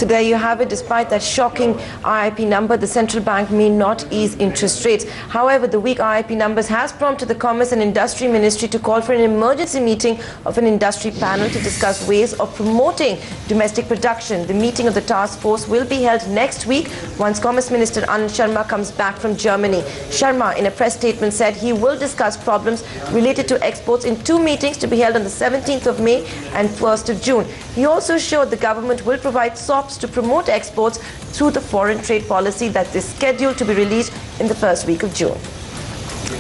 So there you have it. Despite that shocking IIP number, the central bank may not ease interest rates. However, the weak IIP numbers has prompted the Commerce and Industry Ministry to call for an emergency meeting of an industry panel to discuss ways of promoting domestic production. The meeting of the task force will be held next week once Commerce Minister Anand Sharma comes back from Germany. Sharma, in a press statement, said he will discuss problems related to exports in two meetings to be held on the 17th of May and 1st of June. He also showed the government will provide SOPs to promote exports through the foreign trade policy that is scheduled to be released in the first week of June.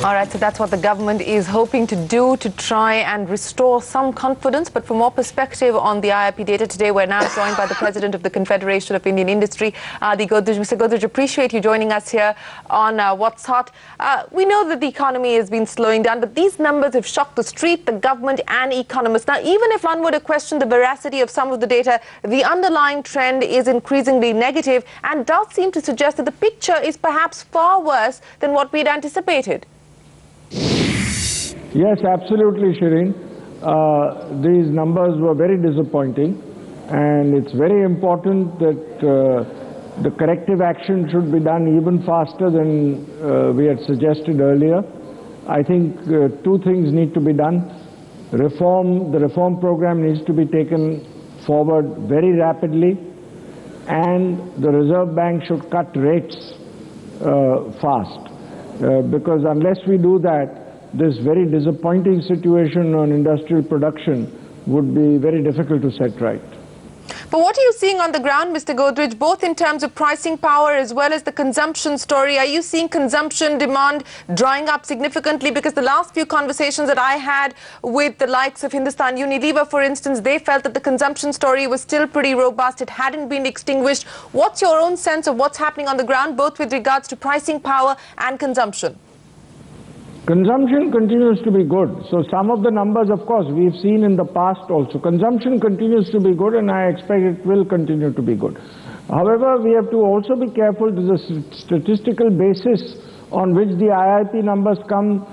All right, so that's what the government is hoping to do to try and restore some confidence. But for more perspective on the IIP data today, we're now joined by the President of the Confederation of Indian Industry, Godrej. Mr. Godrej, appreciate you joining us here on What's Hot. We know that the economy has been slowing down, but these numbers have shocked the street, the government and economists. Now, even if one were to question the veracity of some of the data, the underlying trend is increasingly negative and does seem to suggest that the picture is perhaps far worse than what we'd anticipated. Yes, absolutely, Shireen. These numbers were very disappointing, and it's very important that the corrective action should be done even faster than we had suggested earlier. I think two things need to be done. The reform program needs to be taken forward very rapidly, and the Reserve Bank should cut rates fast, because unless we do that, this very disappointing situation on industrial production would be very difficult to set right. But what are you seeing on the ground, Mr. Godrej, both in terms of pricing power as well as the consumption story? Are you seeing consumption demand drying up significantly? Because the last few conversations that I had with the likes of Hindustan Unilever, for instance, they felt that the consumption story was still pretty robust. It hadn't been extinguished. What's your own sense of what's happening on the ground, both with regards to pricing power and consumption? Consumption continues to be good. So some of the numbers, of course, we've seen in the past also. Consumption continues to be good, and I expect it will continue to be good. However, we have to also be careful. The statistical basis on which the IIP numbers come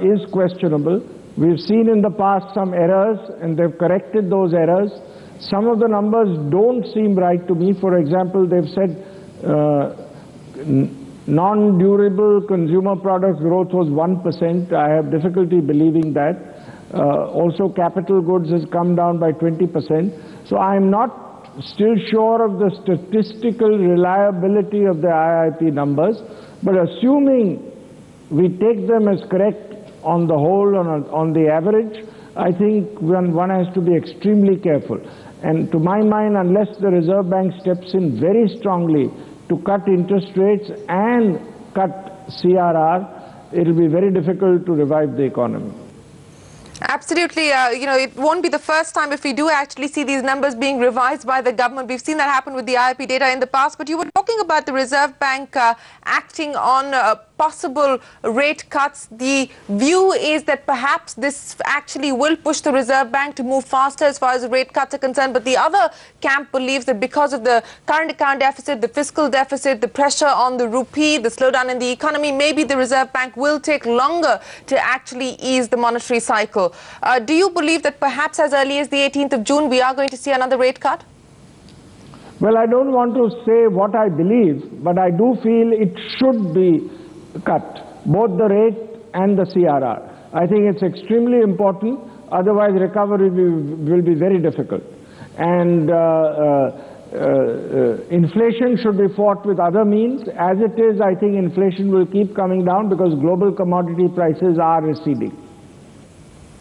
is questionable. We've seen in the past some errors, and they've corrected those errors. Some of the numbers don't seem right to me. For example, they've said non-durable consumer products growth was 1%. I have difficulty believing that. Also, capital goods has come down by 20%. So I'm not still sure of the statistical reliability of the IIP numbers. But assuming we take them as correct on the whole, on the average, I think one has to be extremely careful. And to my mind, unless the Reserve Bank steps in very strongly to cut interest rates and cut CRR, it will be very difficult to revive the economy. Absolutely. You know, it won't be the first time if we do actually see these numbers being revised by the government. We've seen that happen with the IIP data in the past. But you were talking about the Reserve Bank acting on possible rate cuts. The view is that perhaps this actually will push the Reserve Bank to move faster as far as the rate cuts are concerned. But the other camp believes that because of the current account deficit, the fiscal deficit, the pressure on the rupee, the slowdown in the economy, maybe the Reserve Bank will take longer to actually ease the monetary cycle. Do you believe that perhaps as early as the 18th of June we are going to see another rate cut? Well, I don't want to say what I believe, but I do feel it should be cut, both the rate and the CRR. I think it's extremely important, otherwise recovery will be very difficult. And inflation should be fought with other means. As it is, I think inflation will keep coming down because global commodity prices are receding.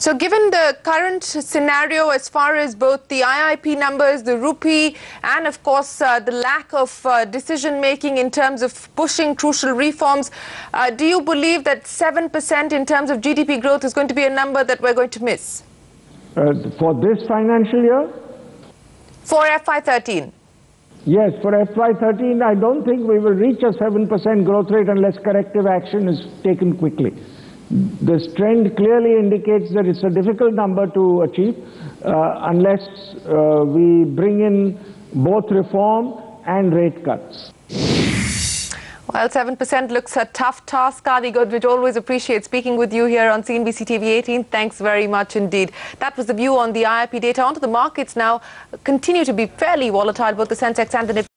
So given the current scenario as far as both the IIP numbers, the rupee, and of course the lack of decision-making in terms of pushing crucial reforms, do you believe that 7% in terms of GDP growth is going to be a number that we're going to miss? For this financial year? For FY13? Yes, for FY13, I don't think we will reach a 7% growth rate unless corrective action is taken quickly. This trend clearly indicates that it's a difficult number to achieve unless we bring in both reform and rate cuts. Well, 7% looks a tough task. Adi Godrej, always appreciate speaking with you here on CNBC TV 18. Thanks very much indeed. That was the view on the IIP data. Onto the markets now. Continue to be fairly volatile, both the Sensex and the Nifty.